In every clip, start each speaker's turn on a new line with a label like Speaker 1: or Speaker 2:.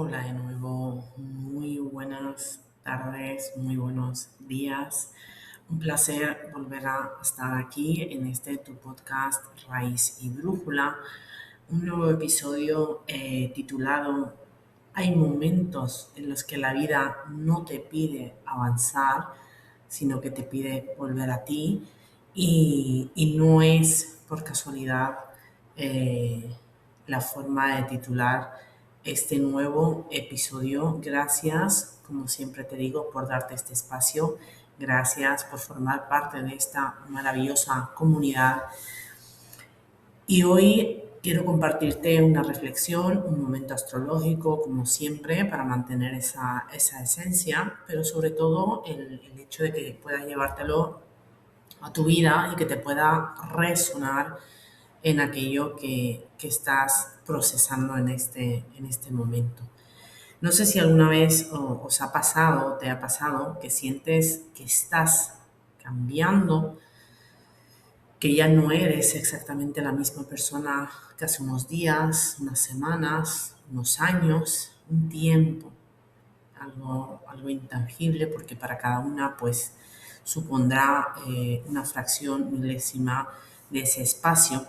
Speaker 1: Hola de nuevo, muy buenas tardes, muy buenos días. Un placer volver a estar aquí en este tu podcast Raíz y Brújula, un nuevo episodio titulado Hay momentos en los que la vida no te pide avanzar, sino que te pide volver a ti y no es por casualidad eh, la forma de titular este nuevo episodio. Gracias, como siempre te digo, por darte este espacio. Gracias por formar parte de esta maravillosa comunidad. Y hoy quiero compartirte una reflexión, un momento astrológico, como siempre, para mantener esa esencia, pero sobre todo el hecho de que puedas llevártelo a tu vida y que te pueda resonar en aquello que estás procesando en este momento. No sé si alguna vez os ha pasado, te ha pasado, que sientes que estás cambiando, que ya no eres exactamente la misma persona que hace unos días, unas semanas, unos años, un tiempo, algo intangible, porque para cada una pues supondrá una fracción milésima de ese espacio,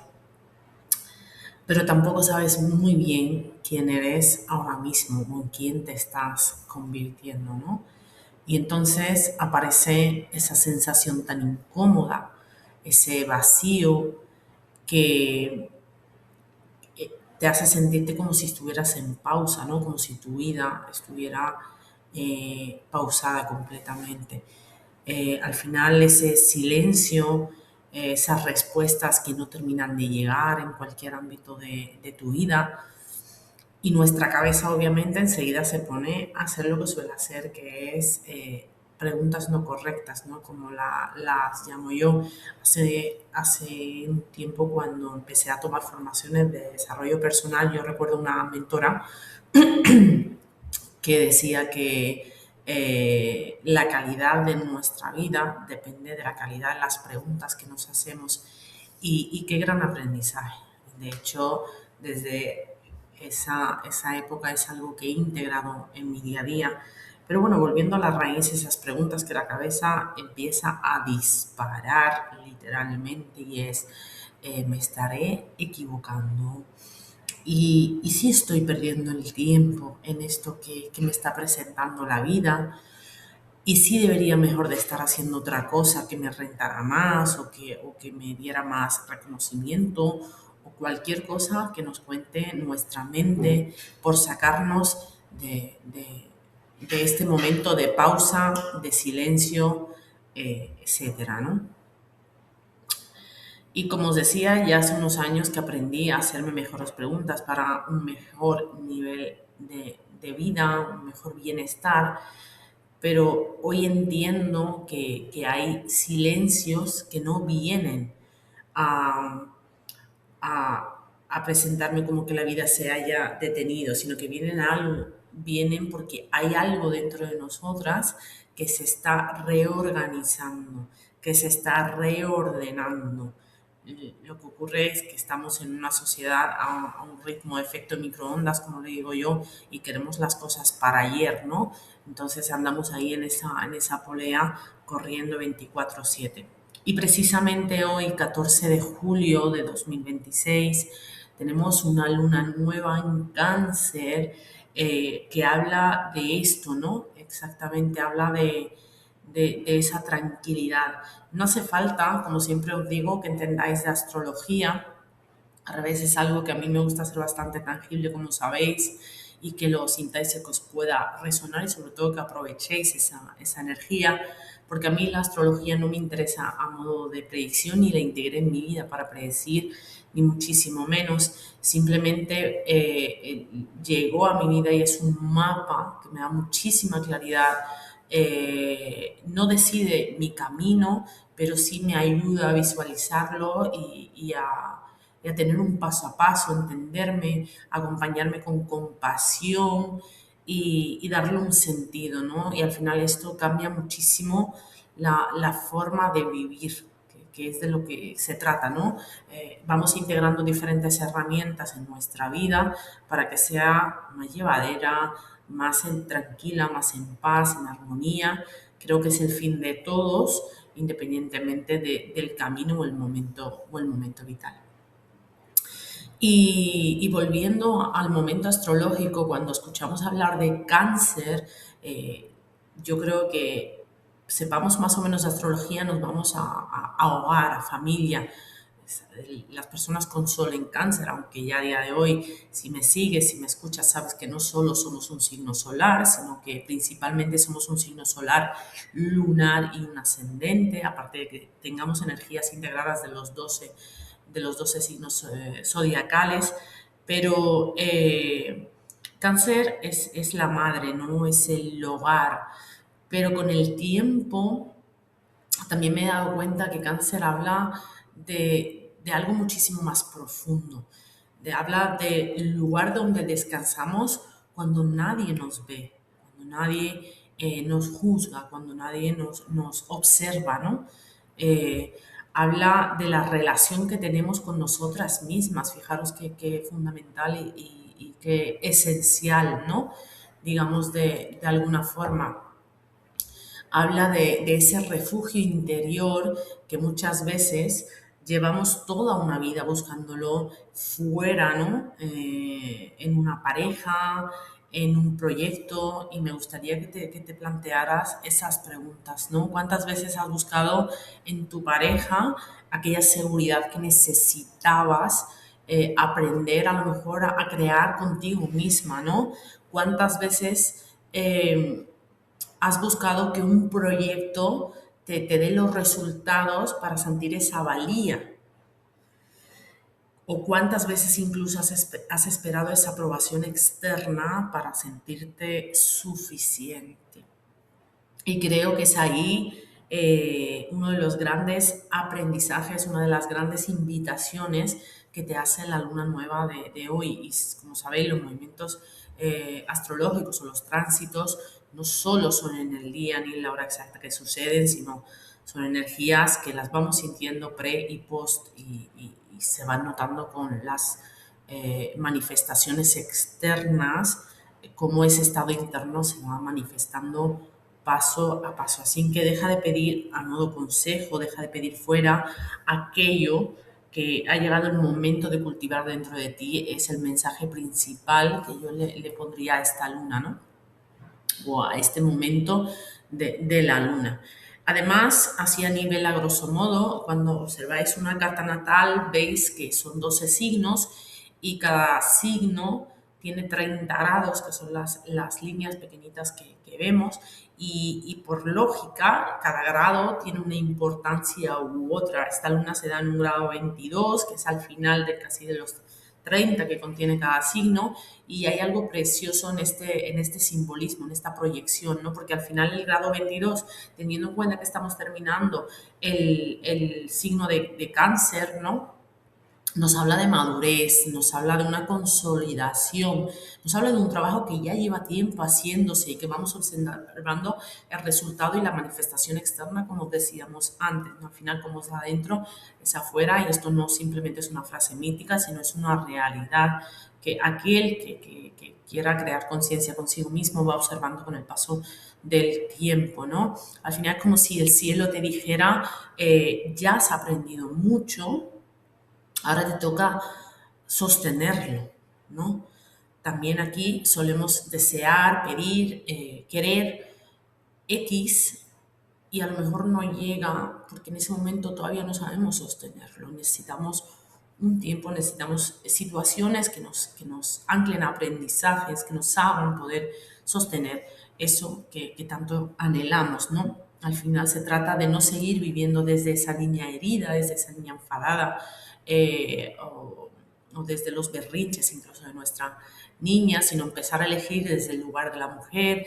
Speaker 1: pero tampoco sabes muy bien quién eres ahora mismo o en quién te estás convirtiendo, ¿no? Y entonces aparece esa sensación tan incómoda, ese vacío que te hace sentirte como si estuvieras en pausa, ¿no? Como si tu vida estuviera pausada completamente. Al final ese silencio, esas respuestas que no terminan de llegar en cualquier ámbito de tu vida, y nuestra cabeza obviamente enseguida se pone a hacer lo que suele hacer, que es preguntas no correctas, ¿no? Como las llamo yo. Hace un tiempo, cuando empecé a tomar formaciones de desarrollo personal, yo recuerdo una mentora que decía que la calidad de nuestra vida depende de la calidad de las preguntas que nos hacemos, y qué gran aprendizaje. De hecho, desde esa época es algo que he integrado en mi día a día. Pero bueno, volviendo a la raíz, esas preguntas que la cabeza empieza a disparar literalmente, y es, ¿me estaré equivocando? Y sí estoy perdiendo el tiempo en esto que me está presentando la vida, y sí debería mejor de estar haciendo otra cosa que me rentara más o que me diera más reconocimiento, o cualquier cosa que nos cuente nuestra mente por sacarnos de este momento de pausa, de silencio, etcétera, ¿no? Y como os decía, ya hace unos años que aprendí a hacerme mejores preguntas para un mejor nivel de vida, un mejor bienestar, pero hoy entiendo que hay silencios que no vienen a, a presentarme como que la vida se haya detenido, sino que vienen porque hay algo dentro de nosotras que se está reorganizando, que se está reordenando. Lo que ocurre es que estamos en una sociedad a un ritmo de efecto microondas, como le digo yo, y queremos las cosas para ayer, ¿no? Entonces andamos ahí en esa polea corriendo 24/7. Y precisamente hoy, 14 de julio de 2026, tenemos una luna nueva en Cáncer, que habla de esto, ¿no? Exactamente, habla de esa tranquilidad. No hace falta, como siempre os digo, que entendáis de astrología. Al revés, es algo que a mí me gusta hacer bastante tangible, como sabéis, y que lo sintáis y que os pueda resonar, y sobre todo que aprovechéis esa energía, porque a mí la astrología no me interesa a modo de predicción, ni la integré en mi vida para predecir, ni muchísimo menos. Simplemente llegó a mi vida y es un mapa que me da muchísima claridad. No decide mi camino, pero sí me ayuda a visualizarlo y a tener un paso a paso, entenderme, acompañarme con compasión y darle un sentido, ¿no? Y al final esto cambia muchísimo la forma de vivir, que es de lo que se trata, ¿no? Vamos integrando diferentes herramientas en nuestra vida para que sea más llevadera, más tranquila, más en paz, en armonía. Creo que es el fin de todos, independientemente del camino o el momento vital. Y volviendo al momento astrológico, cuando escuchamos hablar de cáncer, eh, yo creo que sepamos más o menos de astrología, nos vamos a hogar, a familia. Las personas con sol en cáncer, aunque ya a día de hoy, si me sigues, si me escuchas, sabes que no solo somos un signo solar, sino que principalmente somos un signo solar, lunar y un ascendente, aparte de que tengamos energías integradas de los 12 signos zodiacales, pero cáncer es la madre, ¿no? Es el hogar, pero con el tiempo también me he dado cuenta que cáncer habla de algo muchísimo más profundo, habla del lugar donde descansamos cuando nadie nos ve, cuando nadie nos juzga, cuando nadie nos observa, ¿no? Eh, Habla de la relación que tenemos con nosotras mismas, fijaros qué fundamental y qué esencial, ¿no? Digamos, de alguna forma habla de ese refugio interior que muchas veces llevamos toda una vida buscándolo fuera, ¿no? En una pareja, en un proyecto, y me gustaría que te plantearas esas preguntas, ¿no? ¿Cuántas veces has buscado en tu pareja aquella seguridad que necesitabas aprender a lo mejor a crear contigo misma, ¿no? ¿Cuántas veces has buscado que un proyecto te dé los resultados para sentir esa valía? ¿O cuántas veces incluso has esperado esa aprobación externa para sentirte suficiente? Y creo que es ahí uno de los grandes aprendizajes, una de las grandes invitaciones que te hace la luna nueva de hoy. Y como sabéis, los movimientos astrológicos o los tránsitos no solo son en el día ni en la hora exacta que suceden, sino son energías que las vamos sintiendo pre y post y se van notando con las manifestaciones externas, cómo ese estado interno se va manifestando paso a paso. Así que deja de pedir a modo consejo, deja de pedir fuera aquello que ha llegado el momento de cultivar dentro de ti. Es el mensaje principal que yo le pondría a esta luna, ¿no? O a este momento de la luna. Además, así a nivel a grosso modo, cuando observáis una carta natal, veis que son 12 signos y cada signo tiene 30 grados, que son las líneas pequeñitas que vemos, y por lógica, cada grado tiene una importancia u otra. Esta luna se da en un grado 22, que es al final de casi de los 30 que contiene cada signo, y hay algo precioso en este simbolismo, en esta proyección, ¿no? Porque al final el grado 22, teniendo en cuenta que estamos terminando el signo de cáncer, ¿no? Nos habla de madurez, nos habla de una consolidación, nos habla de un trabajo que ya lleva tiempo haciéndose y que vamos observando el resultado y la manifestación externa, como decíamos antes, ¿no? Al final, como es adentro, es afuera, y esto no simplemente es una frase mítica, sino es una realidad que aquel que quiera crear conciencia consigo mismo va observando con el paso del tiempo, ¿no? Al final, como si el cielo te dijera, ya has aprendido mucho, ahora te toca sostenerlo, ¿no? También aquí solemos desear, pedir, querer X, y a lo mejor no llega porque en ese momento todavía no sabemos sostenerlo. Necesitamos un tiempo, necesitamos situaciones que nos anclen a aprendizajes, que nos hagan poder sostener eso que tanto anhelamos, ¿no? Al final se trata de no seguir viviendo desde esa niña herida, desde esa niña enfadada, o desde los berrinches incluso de nuestra niña, sino empezar a elegir desde el lugar de la mujer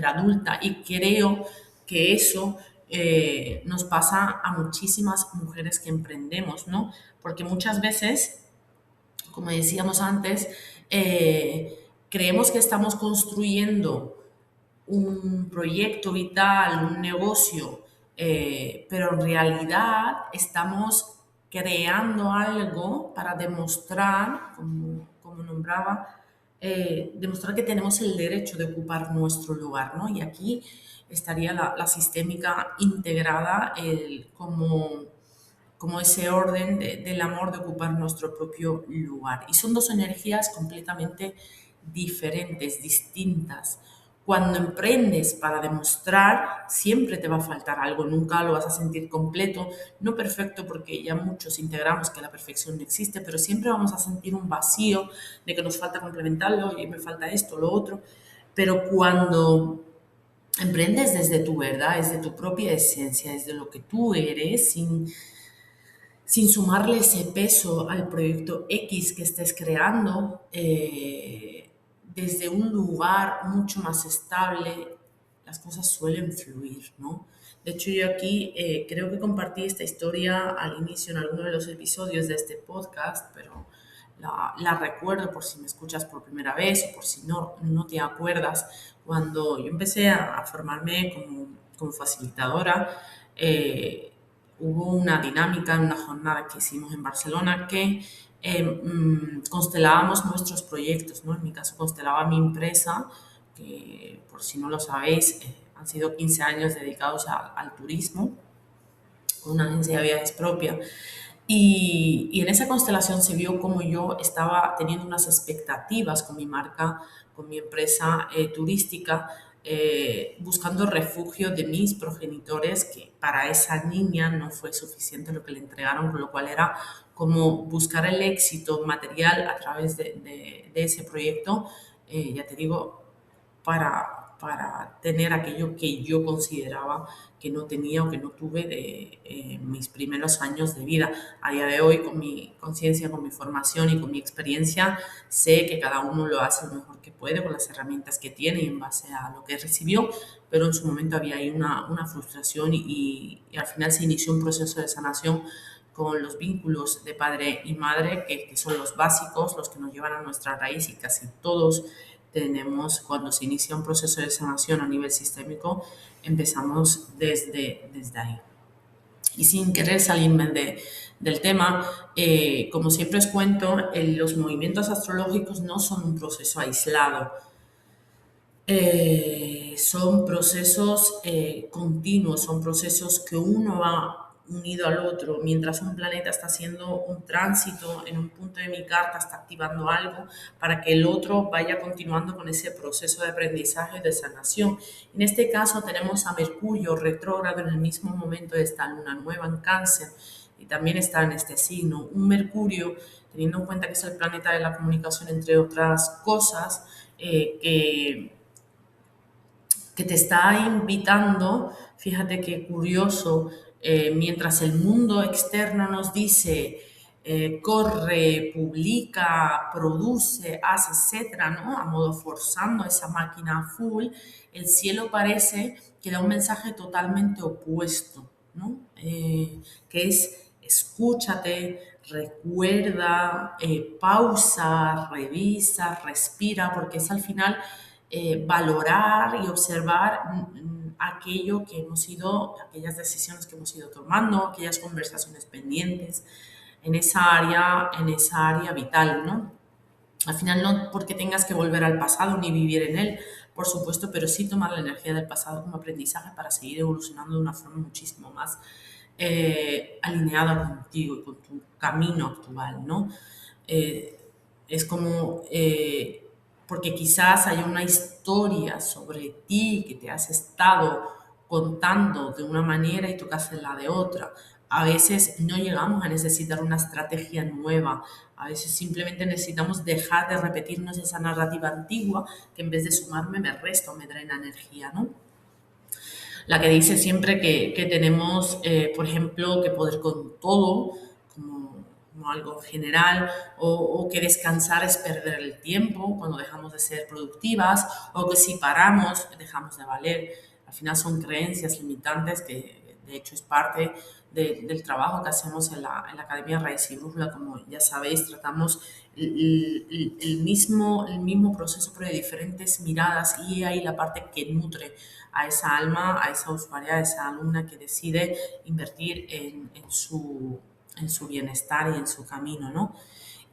Speaker 1: adulta. Y creo que eso nos pasa a muchísimas mujeres que emprendemos, ¿no? Porque muchas veces, como decíamos antes, creemos que estamos construyendo un proyecto vital, un negocio pero en realidad estamos creando algo para demostrar, como nombraba, demostrar que tenemos el derecho de ocupar nuestro lugar, ¿no? Y aquí estaría la sistémica integrada como ese orden del amor de ocupar nuestro propio lugar. Y son dos energías completamente diferentes, distintas. Cuando emprendes para demostrar, siempre te va a faltar algo, nunca lo vas a sentir completo, no perfecto porque ya muchos integramos que la perfección no existe, pero siempre vamos a sentir un vacío de que nos falta complementarlo y me falta esto, lo otro. Pero cuando emprendes desde tu verdad, desde tu propia esencia, desde lo que tú eres, sin sumarle ese peso al proyecto X que estés creando, desde un lugar mucho más estable, las cosas suelen fluir, ¿no? De hecho, yo aquí creo que compartí esta historia al inicio en alguno de los episodios de este podcast, pero la recuerdo por si me escuchas por primera vez o por si no te acuerdas. Cuando yo empecé a formarme como facilitadora, hubo una dinámica en una jornada que hicimos en Barcelona que constelábamos nuestros proyectos, ¿no? En mi caso constelaba mi empresa, que por si no lo sabéis, han sido 15 años dedicados al turismo, con una agencia de viajes propia. Y en esa constelación se vio como yo estaba teniendo unas expectativas con mi marca, con mi empresa turística, buscando refugio de mis progenitores, que para esa niña no fue suficiente lo que le entregaron, con lo cual era como buscar el éxito material a través de ese proyecto, ya te digo, para tener aquello que yo consideraba que no tenía o que no tuve de mis primeros años de vida. A día de hoy, con mi conciencia, con mi formación y con mi experiencia, sé que cada uno lo hace lo mejor que puede con las herramientas que tiene y en base a lo que recibió, pero en su momento había ahí una frustración y al final se inició un proceso de sanación con los vínculos de padre y madre, que son los básicos, los que nos llevan a nuestra raíz y casi todos tenemos, cuando se inicia un proceso de sanación a nivel sistémico, empezamos desde ahí. Y sin querer salirme del tema, como siempre os cuento, los movimientos astrológicos no son un proceso aislado, son procesos continuos, son procesos que uno va unido al otro. Mientras un planeta está haciendo un tránsito en un punto de mi carta, está activando algo para que el otro vaya continuando con ese proceso de aprendizaje y de sanación. En este caso tenemos a Mercurio retrógrado en el mismo momento de esta luna nueva en Cáncer y también está en este signo. Un Mercurio, teniendo en cuenta que es el planeta de la comunicación, entre otras cosas, que te está invitando, fíjate qué curioso, mientras el mundo externo nos dice corre, publica, produce, hace, etcétera, ¿no? A modo forzando esa máquina full, el cielo parece que da un mensaje totalmente opuesto, ¿no? Que es escúchate, recuerda, pausa, revisa, respira, porque es al final valorar y observar aquello que hemos ido, aquellas decisiones que hemos ido tomando, aquellas conversaciones pendientes en esa área vital, ¿no? Al final no porque tengas que volver al pasado ni vivir en él, por supuesto, pero sí tomar la energía del pasado como aprendizaje para seguir evolucionando de una forma muchísimo más alineada contigo y con tu camino actual, ¿no? Eh, es como, porque quizás haya una historia sobre ti que te has estado contando de una manera y tú que haces la de otra. A veces no llegamos a necesitar una estrategia nueva, a veces simplemente necesitamos dejar de repetirnos esa narrativa antigua que en vez de sumarme me resta o me drena energía, ¿no? La que dice siempre que tenemos, por ejemplo, que poder con todo, como algo general, o que descansar es perder el tiempo cuando dejamos de ser productivas, o que si paramos dejamos de valer. Al final son creencias limitantes que de hecho es parte del trabajo que hacemos en la Academia Raíz y Brújula. Como ya sabéis, tratamos el mismo proceso, pero de diferentes miradas, y ahí la parte que nutre a esa alma, a esa usuaria, a esa alumna que decide invertir en su bienestar y en su camino, ¿no?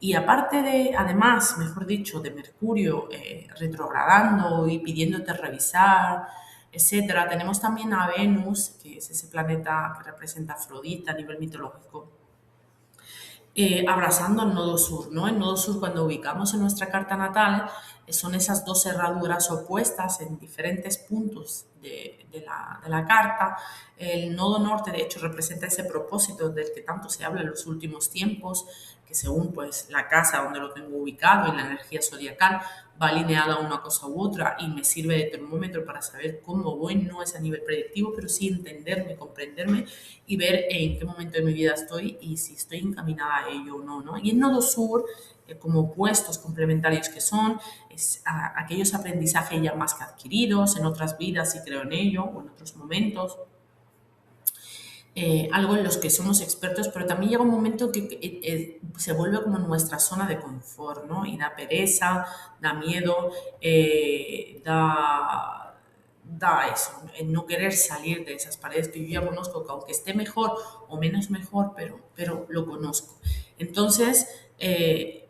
Speaker 1: Y aparte de, además, mejor dicho, de Mercurio retrogradando y pidiéndote revisar, etcétera, tenemos también a Venus, que es ese planeta que representa a Afrodita a nivel mitológico, abrazando el nodo sur, ¿no? El nodo sur, cuando ubicamos en nuestra carta natal, son esas dos herraduras opuestas en diferentes puntos de la carta. El nodo norte, de hecho, representa ese propósito del que tanto se habla en los últimos tiempos, que según pues la casa donde lo tengo ubicado y la energía zodiacal va alineada a una cosa u otra, y me sirve de termómetro para saber cómo voy. No es a nivel predictivo, pero sí entenderme, comprenderme y ver en qué momento de mi vida estoy y si estoy encaminada a ello o no, ¿no? Y el nodo sur, como opuestos complementarios que son, es aquellos aprendizajes ya más que adquiridos en otras vidas, y creo en ello, o en otros momentos, algo en los que somos expertos, pero también llega un momento que se vuelve como nuestra zona de confort, ¿no? Y da pereza, da miedo, da eso, el no querer salir de esas paredes que yo ya conozco, que aunque esté mejor o menos mejor, pero lo conozco. Entonces,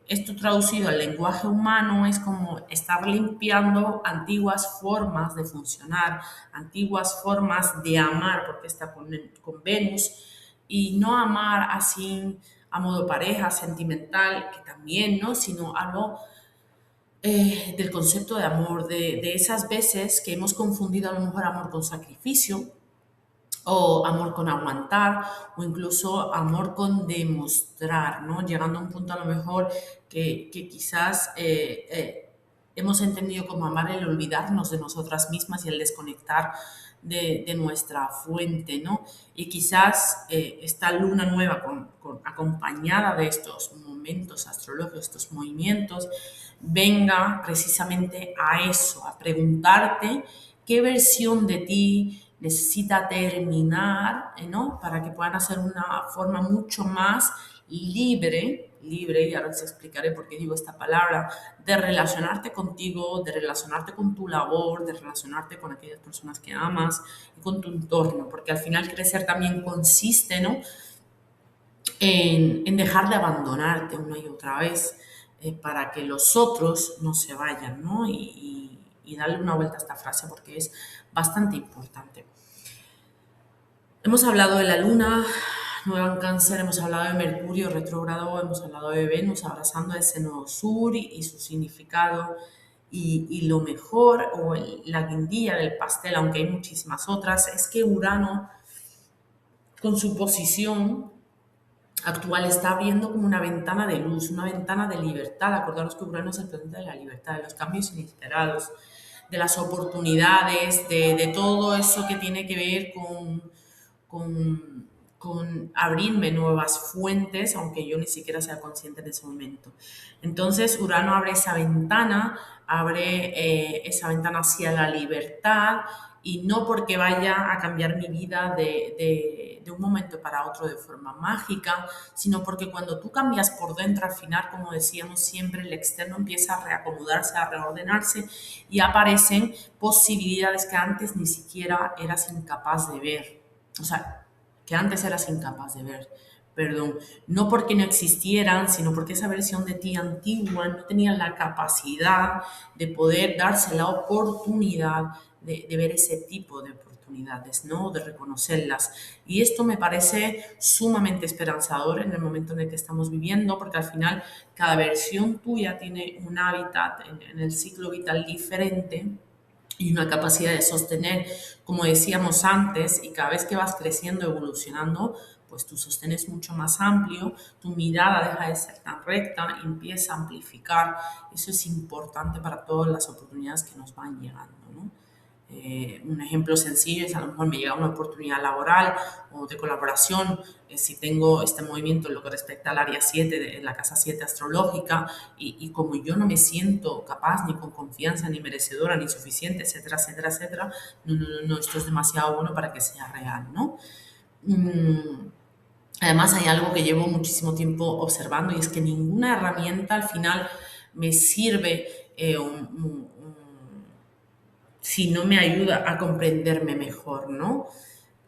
Speaker 1: esto traducido al lenguaje humano es como estar limpiando antiguas formas de funcionar, antiguas formas de amar, porque está con Venus, y no amar así a modo pareja, sentimental, que también, ¿no? Sino algo del concepto de amor, de esas veces que hemos confundido a lo mejor amor con sacrificio, o amor con aguantar, o incluso amor con demostrar, ¿no? Llegando a un punto a lo mejor que quizás hemos entendido como amar el olvidarnos de nosotras mismas y el desconectar de nuestra fuente, ¿no? Y quizás esta luna nueva acompañada de estos momentos astrológicos, estos movimientos, venga precisamente a eso, a preguntarte qué versión de ti necesita terminar, ¿no? Para que puedan hacer una forma mucho más libre, y ahora les explicaré por qué digo esta palabra, de relacionarte contigo, de relacionarte con tu labor, de relacionarte con aquellas personas que amas y con tu entorno, porque al final crecer también consiste, ¿no? En dejar de abandonarte una y otra vez, para que los otros no se vayan, ¿no? Y darle una vuelta a esta frase porque es bastante importante. Hemos hablado de la luna nueva en Cáncer, hemos hablado de Mercurio retrógrado, hemos hablado de Venus abrazando ese nodo sur y su significado. Y lo mejor, o la guindilla del pastel, aunque hay muchísimas otras, es que Urano, con su posición actual, está abriendo como una ventana de luz, una ventana de libertad. Acordaros que Urano es el planeta de la libertad, de los cambios inesperados, de las oportunidades, de todo eso que tiene que ver con, con abrirme nuevas fuentes, aunque yo ni siquiera sea consciente en ese momento. Entonces, Urano abre esa ventana hacia la libertad, y no porque vaya a cambiar mi vida de un momento para otro de forma mágica, sino porque cuando tú cambias por dentro, al final, como decíamos siempre, el externo empieza a reacomodarse, a reordenarse, y aparecen posibilidades que antes ni siquiera eras incapaz de ver. O sea, que antes eras incapaz de ver, perdón, no porque no existieran, sino porque esa versión de ti antigua no tenía la capacidad de poder darse la oportunidad de ver ese tipo de oportunidades, ¿no? De reconocerlas. Y esto me parece sumamente esperanzador en el momento en el que estamos viviendo, porque al final cada versión tuya tiene un hábitat en el ciclo vital diferente y una capacidad de sostener, como decíamos antes, y cada vez que vas creciendo, evolucionando, pues tu sostén es mucho más amplio, tu mirada deja de ser tan recta y empieza a amplificar. Eso es importante para todas las oportunidades que nos van llegando, ¿no? Un ejemplo sencillo es, a lo mejor me llega una oportunidad laboral o de colaboración, si tengo este movimiento en lo que respecta al área 7, de la casa 7 astrológica, y como yo no me siento capaz, ni con confianza, ni merecedora, ni suficiente, etcétera, etcétera, etcétera, no, esto es demasiado bueno para que sea real, ¿no? Además, hay algo que llevo muchísimo tiempo observando y es que ninguna herramienta al final me sirve si no me ayuda a comprenderme mejor, ¿no?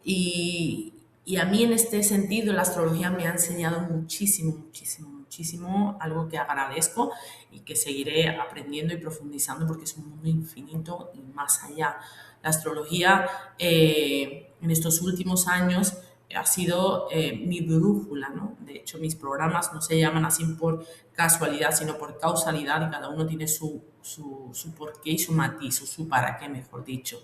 Speaker 1: Y a mí en este sentido la astrología me ha enseñado muchísimo, muchísimo, muchísimo, algo que agradezco y que seguiré aprendiendo y profundizando porque es un mundo infinito y más allá. La astrología en estos últimos años ha sido mi brújula, ¿no? De hecho, mis programas no se llaman así por casualidad, sino por causalidad y cada uno tiene su porqué y su matiz, o su para qué, mejor dicho.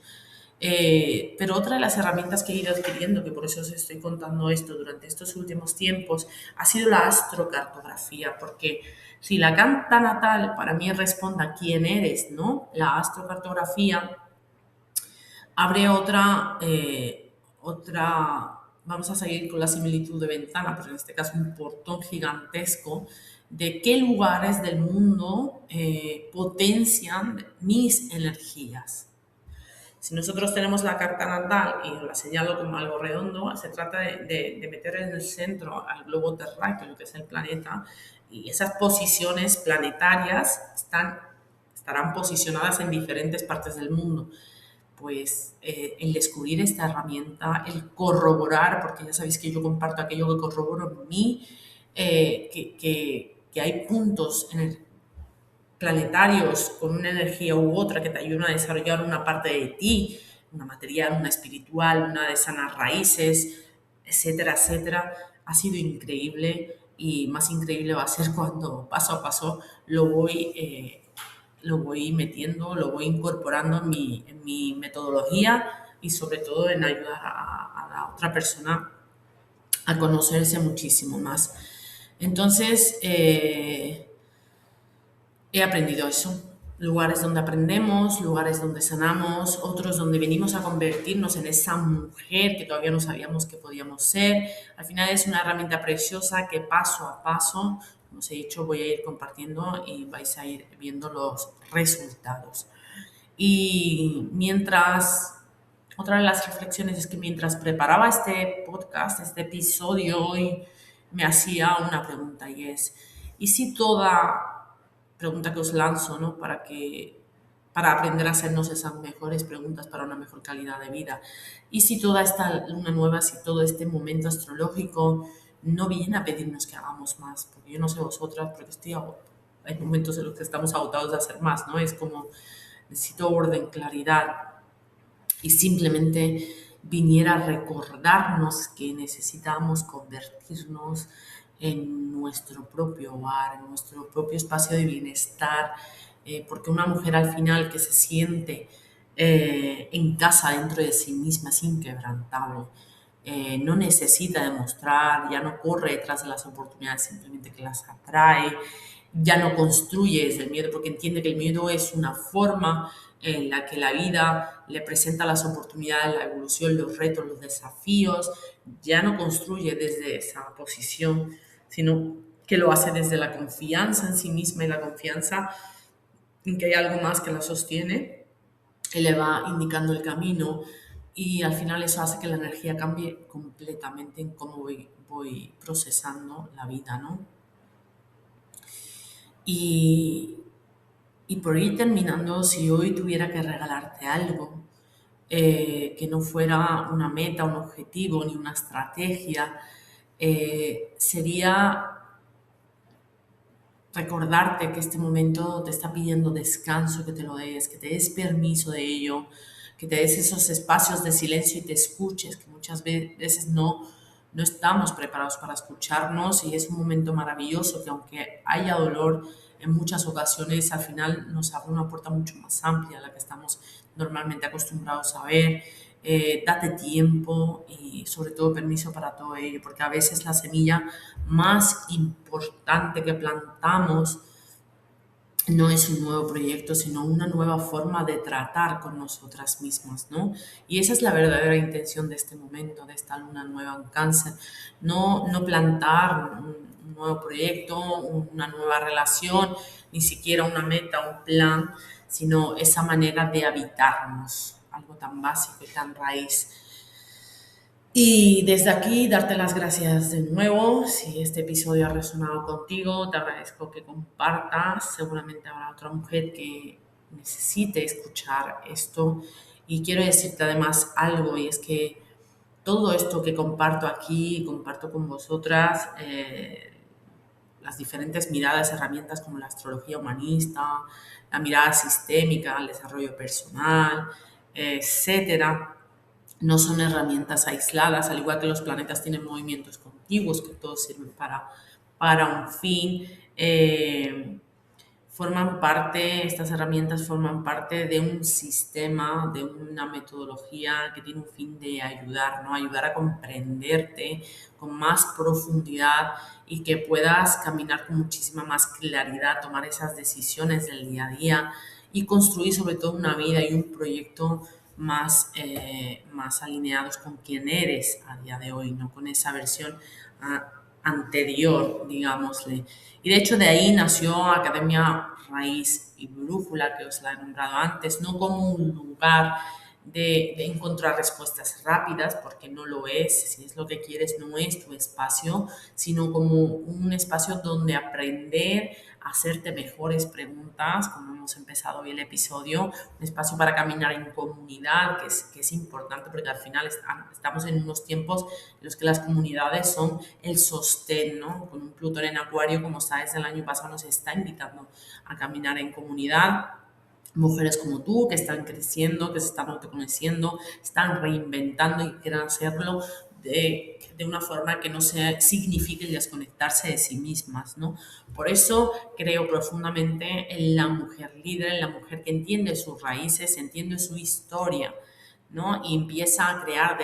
Speaker 1: Pero otra de las herramientas que he ido adquiriendo, que por eso os estoy contando esto durante estos últimos tiempos, ha sido la astrocartografía, porque si la carta natal para mí responde a quién eres, ¿no? La astrocartografía abre vamos a seguir con la similitud de ventana, pero en este caso un portón gigantesco, de qué lugares del mundo potencian mis energías. Si nosotros tenemos la carta natal y la señalo como algo redondo, se trata de meter en el centro al globo terráqueo, lo que es el planeta, y esas posiciones planetarias estarán posicionadas en diferentes partes del mundo. Pues el descubrir esta herramienta, el corroborar, porque ya sabéis que yo comparto aquello que corroboro en mí, que hay puntos en el planetarios con una energía u otra que te ayudan a desarrollar una parte de ti, una material, una espiritual, una de sanas raíces, etcétera, etcétera, ha sido increíble y más increíble va a ser cuando paso a paso lo voy metiendo, lo voy incorporando en mi metodología y sobre todo en ayudar a la otra persona a conocerse muchísimo más. Entonces, he aprendido eso. Lugares donde aprendemos, lugares donde sanamos, otros donde venimos a convertirnos en esa mujer que todavía no sabíamos que podíamos ser. Al final es una herramienta preciosa que paso a paso, como os he dicho, voy a ir compartiendo y vais a ir viendo los resultados. Y otra de las reflexiones es que mientras preparaba este podcast, este episodio, hoy me hacía una pregunta y es, ¿y si pregunta que os lanzo, ¿no? Para aprender a hacernos esas mejores preguntas para una mejor calidad de vida. Y si toda esta luna nueva, si todo este momento astrológico no viene a pedirnos que hagamos más, porque yo no sé vosotras, porque hay momentos en los que estamos agotados de hacer más, ¿no? Es como necesito orden, claridad y simplemente viniera a recordarnos que necesitamos convertirnos en nuestro propio hogar, en nuestro propio espacio de bienestar, porque una mujer al final que se siente en casa dentro de sí misma es inquebrantable. No necesita demostrar, ya no corre detrás de las oportunidades, simplemente que las atrae, ya no construye desde el miedo, porque entiende que el miedo es una forma en la que la vida le presenta las oportunidades, la evolución, los retos, los desafíos, ya no construye desde esa posición, sino que lo hace desde la confianza en sí misma y la confianza en que hay algo más que la sostiene, y le va indicando el camino y al final eso hace que la energía cambie completamente en cómo voy procesando la vida, ¿no? Y, y por ir terminando, si hoy tuviera que regalarte algo, que no fuera una meta, un objetivo ni una estrategia, sería recordarte que este momento te está pidiendo descanso, que te lo des, que te des permiso de ello, que te des esos espacios de silencio y te escuches, que muchas veces no estamos preparados para escucharnos y es un momento maravilloso que aunque haya dolor, en muchas ocasiones al final nos abre una puerta mucho más amplia a la que estamos normalmente acostumbrados a ver. Date tiempo y sobre todo permiso para todo ello, porque a veces la semilla más importante que plantamos no es un nuevo proyecto, sino una nueva forma de tratar con nosotras mismas, ¿no? Y esa es la verdadera intención de este momento, de esta luna nueva en cáncer. No plantar un nuevo proyecto, una nueva relación, ni siquiera una meta, un plan, sino esa manera de habitarnos, algo tan básico y tan raíz. Y desde aquí darte las gracias de nuevo. Si este episodio ha resonado contigo, te agradezco que compartas. Seguramente habrá otra mujer que necesite escuchar esto. Y quiero decirte además algo, y es que todo esto que comparto aquí, comparto con vosotras, las diferentes miradas, herramientas como la astrología humanista, la mirada sistémica, el desarrollo personal, etcétera, no son herramientas aisladas, al igual que los planetas tienen movimientos contiguos, que todos sirven para un fin. Estas herramientas forman parte de un sistema, de una metodología que tiene un fin de ayudar, ¿no? Ayudar a comprenderte con más profundidad y que puedas caminar con muchísima más claridad, tomar esas decisiones del día a día y construir sobre todo una vida y un proyecto más alineados con quien eres a día de hoy, no con esa versión anterior, digámosle. Y de hecho de ahí nació Academia Raíz y Brújula, que os la he nombrado antes, no como un lugar de encontrar respuestas rápidas, porque no lo es, si es lo que quieres, no es tu espacio, sino como un espacio donde aprender a hacerte mejores preguntas, como hemos empezado hoy el episodio, un espacio para caminar en comunidad, que es importante porque al final estamos en unos tiempos en los que las comunidades son el sostén, ¿no? Con un Plutón en Acuario, como sabes, el año pasado nos está invitando a caminar en comunidad. Mujeres como tú que están creciendo, que se están autoconociendo, están reinventando y quieren hacerlo de una forma que no signifique el desconectarse de sí mismas, ¿no? Por eso creo profundamente en la mujer líder, en la mujer que entiende sus raíces, entiende su historia, ¿no? Y empieza a crear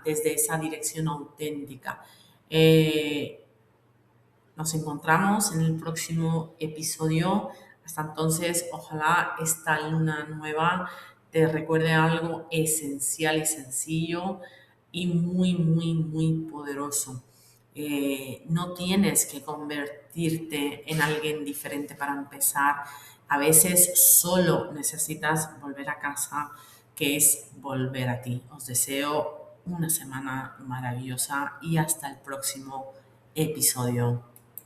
Speaker 1: desde esa dirección auténtica. Eh, Nos encontramos en el próximo episodio. Hasta entonces, ojalá esta luna nueva te recuerde algo esencial y sencillo y muy, muy, muy poderoso. No tienes que convertirte en alguien diferente para empezar. A veces solo necesitas volver a casa, que es volver a ti. Os deseo una semana maravillosa y hasta el próximo episodio.